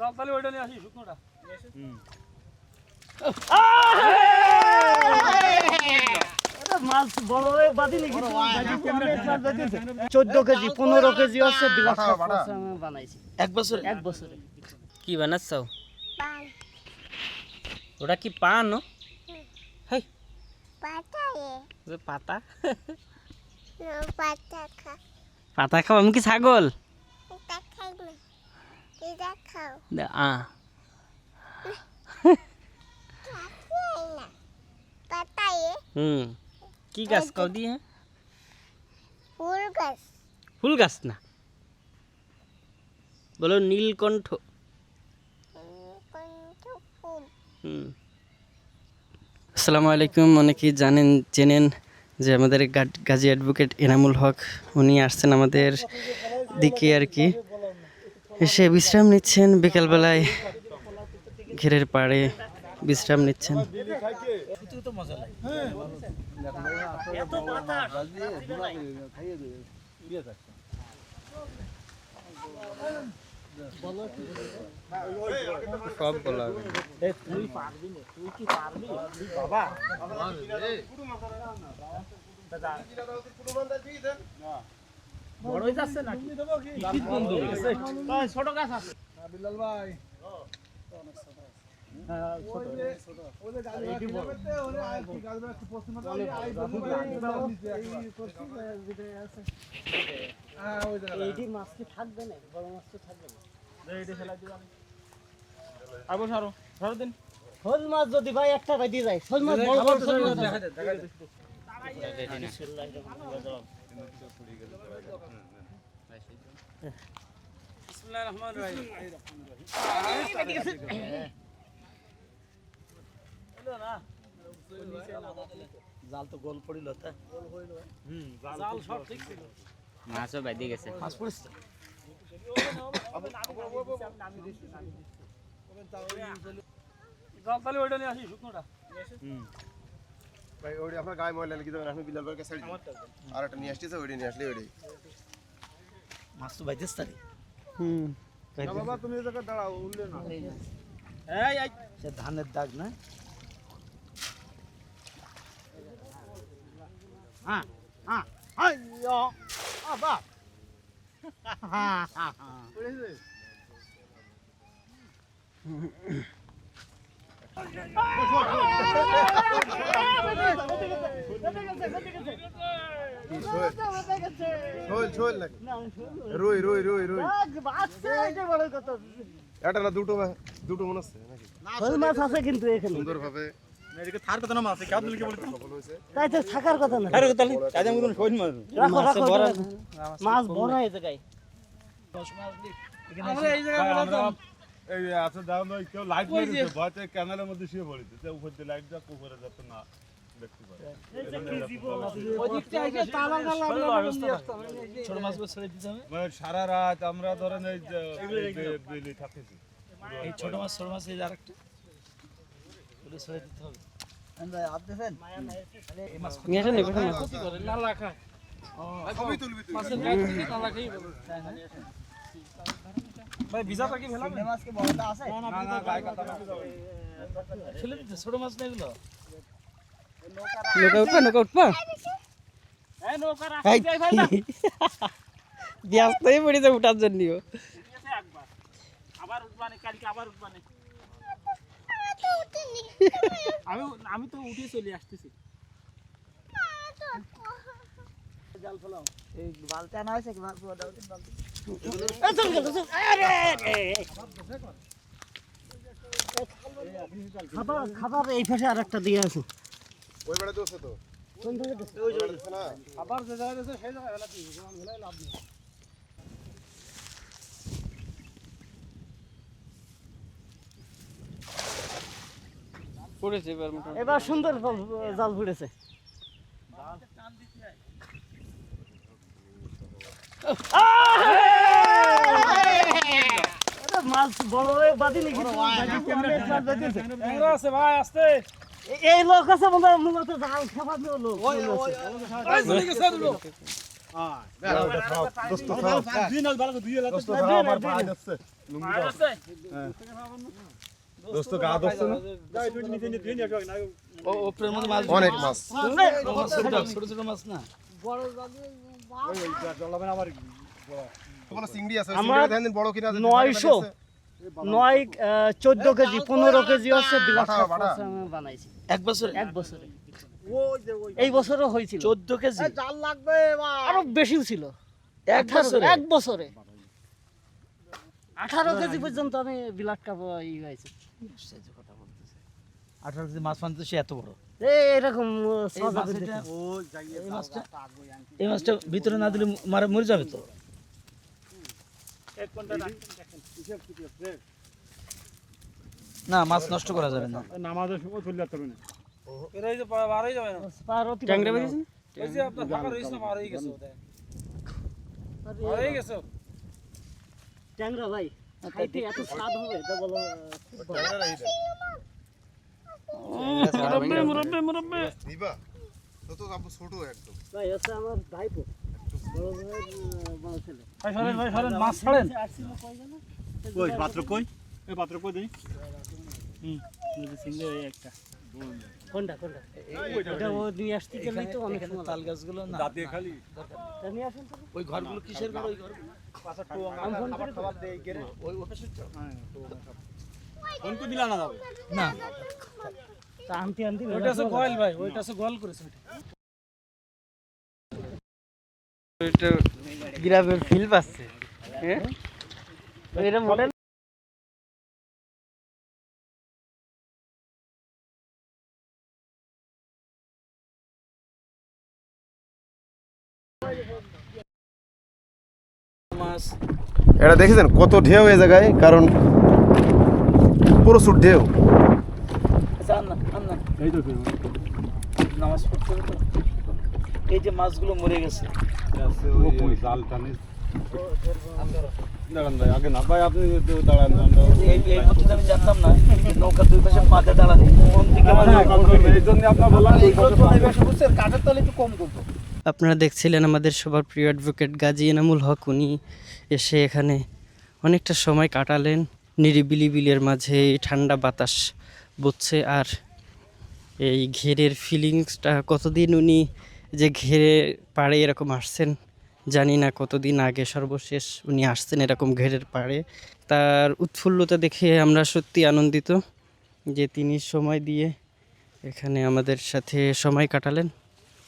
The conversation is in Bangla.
জাল তাহলে ওইটা নিয়ে আসি শুকনোটা। মাছ বড় বাদিনি কিন্তু 14 কেজি 15 কেজি আছে বানাইছি এক বছরে কি বানাচ্ছো? ওটা কি পান? হেই পাতা পাতা খাও? আমি কি ছাগল? কি গাছ কও দিয়ে? ফুল গাছ না, বলো নীলকণ্ঠ। আসসালামু আলাইকুম। অনেকেই চেনেন যে আমাদের গাজী অ্যাডভোকেট এনামুল হক উনি আসছেন আমাদের দিকে আর কি, এসে বিশ্রাম নিচ্ছেন বিকেলবেলায়, ঘেরের পাড়ে বিশ্রাম নিচ্ছেন। সব বলা তুই পারবি না, তুই কি পারবি বাবা? বড় হয়ে যাচ্ছে নাকি? ছোট গাছ আছে বিল্লাল ভাই। মাছ কি থাকবে না? বড় মাছ তো থাকবে না। শোল মাছ যদি ভাই একটা ভাই দিয়ে যায়, শোল মাছ বড় বড় শোল মাছ দেখা যায়। বিসমিল্লাহির রহমানির রহিম। জাল তো গোল পড়িল, তা জাল সব ঠিক ছিল, মাছও বাইরে গেছে। মাছ পড়ছে। জাল তাহলে ওইটা নিয়ে আসি শুকনোটা। ভাই ওই আপনার গায়ে ময়লা লিখে দেবেন, আপনি বিলাল ভাইকে সাইড আর একটা নিয়ে আসতেছে, ওইটা নিয়ে আসলে ওইটাই মাছ তো বাইতেছ তারি। বাবা তুমি এই জায়গায় দাঁড়াও, উঠলে না। এই সে ধানের দাগ না? হ্যাঁ হ্যাঁ আইয়ো আবা হ্যাঁ হ্যাঁ ঝোল নাকি রুই রুই রুই রুই এটা না দুটো মনে হচ্ছে নাকি? শোল মাছ আছে কিন্তু এখানে সুন্দর ভাবে তাই তো থাকার কথা না। মাছ বড় এই জায়গায়। আমরা এই জায়গায় বলতাম এই আচ্ছা দাও না, কেউ লাইট মেরেছে ভয়তে ক্যানেলের মধ্যে শুয়ে পড়েছে, যে উপর দিয়ে লাইট দাও, উপরে যাতে না দেখতে পারে। ওদিকটা আইছে তালার গাল লাগলো, ছোট মাছগুলো ছেড়ে দিতে হবে। মানে সারা রাত আমরা ধরেন এই যে বেলি থাকেছি, এই ছোট মাছ এই যে আরেকটা ওগুলো ছেড়ে দিতে হবে। এই মাছ নিয়ে আসেন না, ক্ষতি করে, লালা খায়। সবই তুলবি তুই। মাছের গায়ে থেকে লালা খাই বলে। ভাই ভিজাটা কি ফেলাবে? মাছকে বড়টা আছে না না গায়ে কাটা না, ছেড়ে দিতে ছোট মাছ না এগুলো। নৌকা উঠবা এই নৌকা রাখি যাই ভাই না, ব্যস্তই পড়ে যায় উঠার জন্য। একবার আবার উঠবানে, কালকে আবার উঠবানে। আমি তো উঠে চলে আসতেছি। জাল ফেলাও। এই বালতি আনা হয়েছে কি মাছ বড় ওটা বালতি। খাবার এই পাশে আরেকটা দিয়ে আছে। ওই বেড়া দোছে তো কোন দিকে দিছে? ওই যে দেখছ না, আবার যে জায়গায় আছে সেই জায়গায় ফেলা দিই, ফেলাই লাভ নেই। পড়েছে এবার মোটামুটি। এবার সুন্দর জাল ফুটেছে। মাছ বড় বাদিনি কিন্তু আছে ভাই, আসতে এই লোক আছে মূলত জাল খাবার লোক। চলে গেছে দুটো। দোস্ত খাও আমার ভাই যাচ্ছে দোস্ত গা দোস্ত না ও ওপরের মধ্যে মাছ অনেক মাছ ছোট ছোট মাছ না কোনো চিংড়ি আছে চিংড়িটা দেখেন বড় কিনা আছে 900 14 কেজি 15 কেজি আছে বিলাস বাটা, বাটা। বানাইছি এক বছরে এক বছরে এই বছরও হয়েছিল 14 কেজি জাল লাগবে এবার আরো বেশিও ছিল এক বছরে এক বছরে 18 কেজি পর্যন্ত আমি বিলাস কাপ ই হয়েছে 18 কেজি মাছ মানে তো সে এত বড় এরকম এই মাছটা ভিতরে না দিলে মরে যাবে তো না মাছ নষ্ট করা যাবে না নামাজের সময় চলে যেতে হবে না এরাই তো বাড়াই যাবে না পারতি ট্যাংরা বেরিয়েছে ওই যে আপনার ফাঁকা রয়েছে না বাড়াই গেছে ওটা বাড়াই গেছে ট্যাংরা ভাই খাইতে এত স্বাদ হবে তা বলো দিবা তো তো আপু ছোট একদম ভাই এটা আমার ভাইপো বড় ভাইয়ের বড় ছেলে ভাই সরেন মাছ ছাড়েন কই পাত্র কই এই পাত্র কই দেই কোনটা কোনটা এটা ও নিয়ে আসতে গেলেই তো অনেক সময় তাল গাছগুলো না দাঁতে খালি তা নিয়ে আসেন তো ওই ঘরগুলো কিসের ঘর ওই ঘর আমি ফোন করে খাবার দেই গেরে ওই ওটা শুনছো কোন কো দিলা না দাও না তা আনতে আনতে ওইটা আছে গোয়াল ভাই ওইটা আছে গোয়াল করেছে এটা গ্রামের ফিল পাচ্ছে হ্যাঁ এটা মডেল মাছ এটা দেখেছেন কত ঢেউ এই জায়গায় কারণ প্রচুর ঢেউ জান না আন না এই তো নামাজ পড়তে হবে তো এই যে মাছগুলো মরে গেছে ওই জাল টানি দাঁড়ান ভাই আগে না ভাই আপনি দাঁড়ান এই মধ্যে আমি জানতাম না নৌকার দুই পাশে মাঝে দাঁড়ানো কোন দিকে মাঝে এই জন্য আপনার বললাম কাঠের তলে একটু কম করতো আপনারা দেখছিলেন আমাদের সবার প্রিয় অ্যাডভোকেট গাজী এনামুল হক। উনি এসে এখানে অনেকটা সময় কাটালেন নিরিবিলি বিলের মাঝে ঠান্ডা বাতাস বচ্ছে আর এই ঘেরের ফিলিংসটা কতদিন উনি যে ঘেরে পাড়ে এরকম আসছেন জানি না কতদিন আগে সর্বশেষ উনি আসছেন এরকম ঘেরের পাড়ে। তার উৎফুল্লতা দেখে আমরা সত্যি আনন্দিত যে তিনি সময় দিয়ে এখানে আমাদের সাথে সময় কাটালেন।